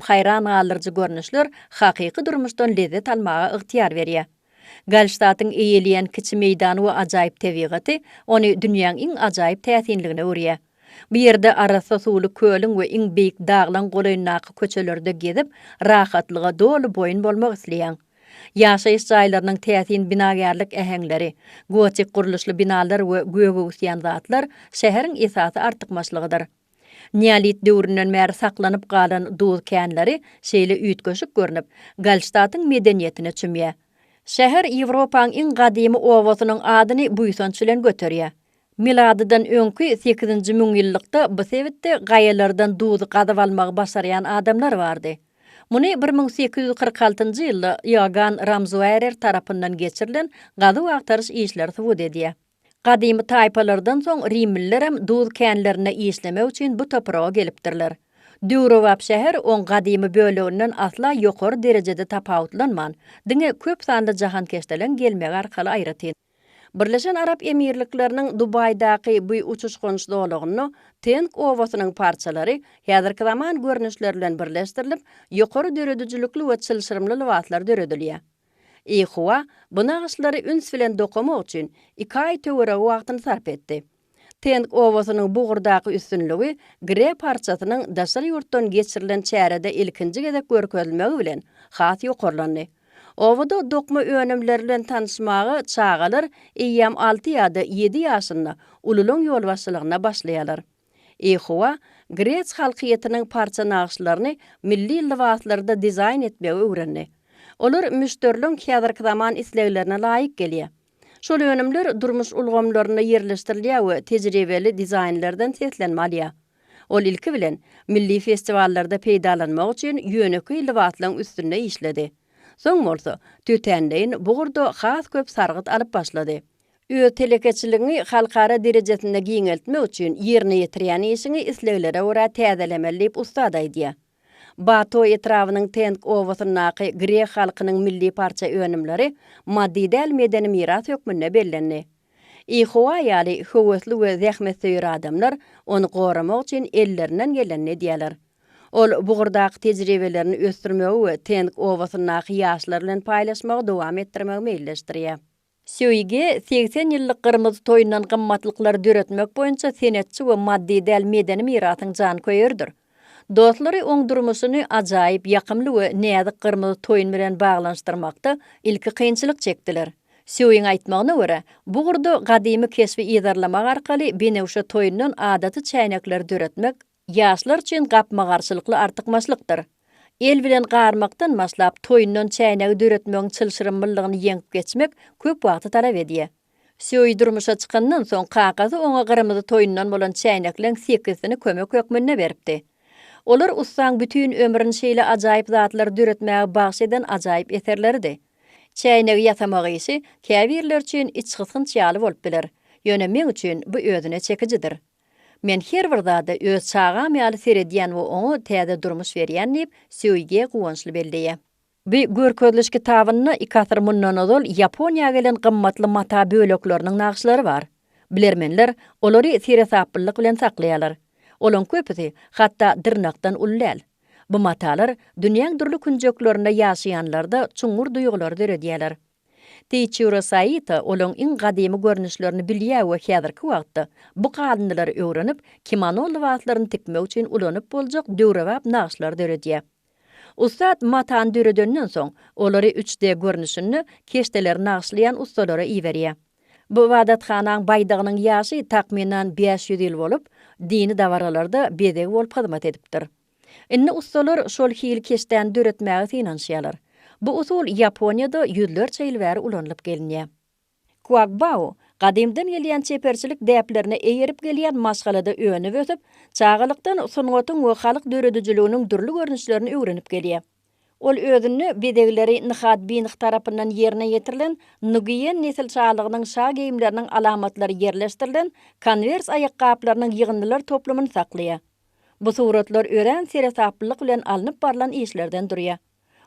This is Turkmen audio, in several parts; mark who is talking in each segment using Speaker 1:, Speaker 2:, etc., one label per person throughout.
Speaker 1: hayran alırjy görnüşler hakyky durmuşdan lezzet almaga ıhtiyar berýär. Galştatyň eýeleýän kiçi meýdany we ajaýyp tebigaty ony dünýäň iň ajaýyp täsinligine öwrýär. Bu ýerde arasa suwly köliň we iň beýik daglaň golaynaky köçelerde gezip rahatlyga dolu boýun bolmak isleýän. Ýaşaýyş jaýlarynyň täsin binagärlik ähengleri, gotik guruluşly binalar we göwüsýän zatlar şäheriň esasy artykmaçlygydyr. Neolit döwründen bäri saklanyp galan duz känleri şeýle üýtgeşik görnüp, Galştatyň medeniýetine çümýär. Şäher Ýewropanyň iň gadymy owasynyň adyny buýsanç bilen göterýär. Miladydan öňkü 8-nji müňýyllykda bu sebäpde gaýalardan duzy gadyp almagy başarýan adamlar bardy. Muny 1846-njy ýylda Ýogan Ramsauer tarapyndan geçirilen gadyp agtaryş işleri subut edýär. Gadymy taýpalardan soň Rimliler hem duz känlerine işlemek üçin bu toprağa gelipdirler. Döwrewap şäher on gadymy böleginden asla ýokary derejede tapawutlanman, diňe köp sanly jahan keşdelen gelmegi arkaly aýratyn. Birleşen Arap Emirlikleriniň Dubaýdaky bu uçuş gonyşdyglygyny Tenk owasynyň parçalary häzirki zaman görnüşleri bilen birleşdirilip, ýokary döredüjülükli we çylşyrymly lewatlar döredilýär. Ihwa bu nagyşlary üns bilen dokumak üçin 2 aý töwereg wagtyny sarp etdi. Tenk owasynyň bugurdaky üstünligi Gre parçasynyň daşary ýurtdan geçirilen çärede ilkinji gezek görkezilmegi bilen has ýokarlandy. Owada dokma önemleri bilen tanışmagy çağalar eýýam 6 ýa-da 7 ýaşynda ululuň ýolbaşçylygyna başlaýarlar. Ihwa Gres halkyýetynyň parça nagyşlaryny milli lewatlarda dizayn etmegi öwrendi. Olar müşteriliň häzirki zaman isleglerine laýyk gelýär. Şol önemler durmuş ulgamlaryna ýerleşdirilýär we tejribeli dizaynlardan seslenmelýär. Ol ilki bilen milli festivallarda peýdalanmak üçin ýöneki lewatlaryň üstünde işledi. Soň bolsa tütendeýin bugurda has köp sargyt alyp başlady. Öz telekeçiligini halkara derejesinde giňeltmek üçin ýerine ýetirýän işini isleglere görä täzelemeli ustad aýdýar. Bato etrawynyň Tenk owasynyňky Gre halkynyň milli parça önemleri maddi däl medeni miras hökmünde bellendi. Ihwa ýaly höwesli we zähmetseýär adamlar onu goramak üçin ellerinden geleni diýerler. Ol bugurdaky tejribelerini ösdürmegi we Tenk owasynyňky ýaşlar bilen paýlaşmagy dowam etdirmegi meýilleşdirýär. Söýge 80 ýyllyk gyrmyzy toýundan gymmatlyklar döretmek boýunça senetçi we maddi däl medeni mirasyň jan köýerdir. Dostlary oň durmuşyny ajaýyp ýakymly we näzik gyrmyzy toýun bilen baglanşdyrmakda ilki kynçylyk çekdiler. Söýüň aýtmagyna görä, bu gurda gadymy kesbi ýazarlamak arkaly benewşe toýundan adaty çäýnekler döretmek ýaşlar üçin gapmagarçylykly artykmaçlykdyr. El bilen garmakdan maslap toýundan çäýnegi döretmegiň çylşyrymlygyny ýeňip geçmek köp wagty talap edýär. Söýü durmuşa çykandan soň kagazy oňa gyrmyzy toýundan bolan çäýnekleň 8-sini kömek hökmünde beripdi. Olar ustaň bütün ömrüni şeýle ajaýyp zatlar döretmäge bagş eden ajaýyp eserlerdi. Çäýnegi ýasamagy işi käbirler üçin içgysynç ýaly bolup biler. Ýöne men üçin bu özüne çekijidir. Men her bir zada öz çağam ýaly seredýän we oňa täze durmuş berýän diýip söýge guwançly belleýär. Bu görkezleşki tabyny 2 asr mundan ozal Ýaponiýa gelen gymmatly mata bölekleriniň nagyşlary bar. Bilermenler olary seresaplyk bilen saklaýarlar. Olan köpüsi hatta dırnaktan ullal. Bu matalar dünýäň durly künjeklerinde ýaşaýanlarda çuňur duýgular döredýärler. Teýçure Saita olan iň gadymy görnüşlerini bilýär we häzirki wagtda bu kadynlar öwrenip kimono lewatlaryny tikmek üçin ulanyp boljak döwrewap nagyşlar döredýär. Ustad matan döredenden soň olary 3D görnüşini keşdeler nagyşlayan ustalara iýerýär. Bu wadathanaň baýdygynyň ýaşy takminan 500 ýyl bolup, dini dawaralarda bedeg bolup hyzmat edipdir. Inni ustalar şol hil keşden döretmäge finansiýarlar. Bu usul Ýaponiýada ýüzlerçe ýyl bäri ulanlyp gelinýär. Kuagbao gadymdan gelýän çeperçilik däplerine eýerip gelýän maşgalada öňe ösüp, çağalykdan sungatyň we halyk döredüjüliginiň durly görnüşlerini öwrenip gelýär. Ol özüni bedegleri Nihat Binih tarapyndan ýerine ýetirilen Nugiyen nesil çağalygynyň şa geyimleriniň alamatlary ýerleşdirilen konvers aýakgaplarynyň ýygyndylar toplumyny saklaýar. Bu suratlar ören seresaplyk bilen alınıp barlan işlerden durýar.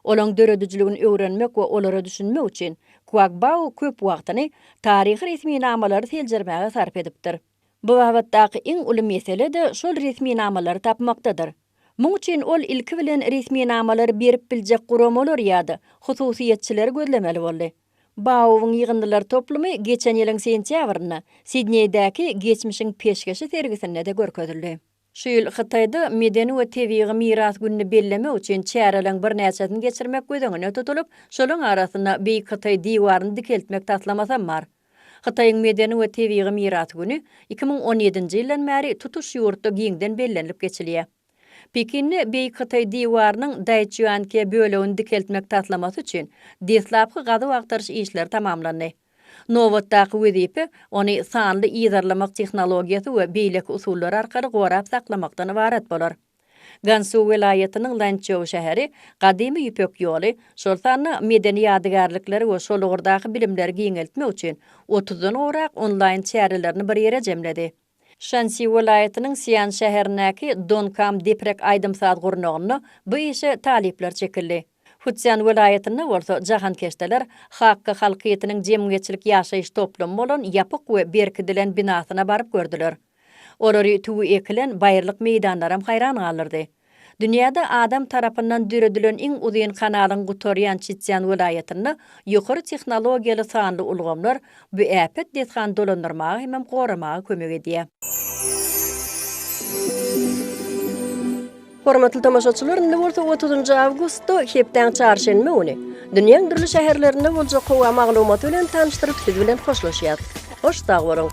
Speaker 1: Olaň döredüjüligini öwrenmek we olara düşünmek üçin Kuagbao köp wagtyny taryhy resmi namalary seljermäge sarp edipdir. Bu wagtdaky iň uly mesele de şol resmi namalary tapmakdadyr. Muň üçin ol ilki bilen resmi namalar berip biljek guramalar ýa-da hususiýetçiler gözlemeli boldy. Baowyň ýygyndylar toplumy geçen ýylyň sentýabryna Sidneýdäki geçmişiň peşkeşi sergisinde de görkezildi. Şu ýyl Hytaýda medeni we tebigy miras gününi bellemek üçin çäreleň bir näçesini geçirmek gözüňe tutulup, şolaň arasyna Beýik Hytaý diwaryny dikeltmek tatlamasam bar. Hytaýyň medeni we tebigy miras günü 2017-nji ýyldan bäri tutuş ýurtda giňden bellenip geçilýär. Pekinni Beýik Hytaý diwarynyň Daýçuanke bölegini dikeltmek tatlamasy üçin deslapky gazy agtarış işleri tamamlandy. Nowatdaky wezipe ony sanly ýyzarlamak tehnologiýasy we beýlek usullary arkaly gorap saklamakdan ibaret bolar. Gansu welaýatynyň Lançow şäheri gadymy ýüpek ýoly, şol sanly medeni ýadygarlykları we şol ugurdaky bilimleri giňeltmek üçin 30-dan orak onlaýn çärelerini bir ýere jemledi. Shanxi welaýatynyň Xi'an şäherindäki Donkam deprek aýdymsaz gurnagyny bu işe talipler çekildi. Fujian welaýatyny bolsa jahan keşdeler hakka halkyýetynyň jemgyýetçilik ýaşaýyş toplum bolan ýapyk we berkidilen binasyna baryp gördüler. Olary tuwy ekilen baýrlyk meýdanlaram haýran galyrdy. Dünýäde adam tarapyndan düredilen iň uzyň kanalyň gutorýan Fujian welaýatyny ýokary tehnologiýaly sanly ulgamlar bu äpet deshan dolandyrmagy hem goramagy kömek edýär. Hormatly tamaşaçylar, indi bolsa 30-njy awgustda hepden çarşenme güni dünýäň dürli şäherlerinde boljak gowa maglumat bilen tanıştyryp siz bilen hoşlaşýar. Hoş sag bolan.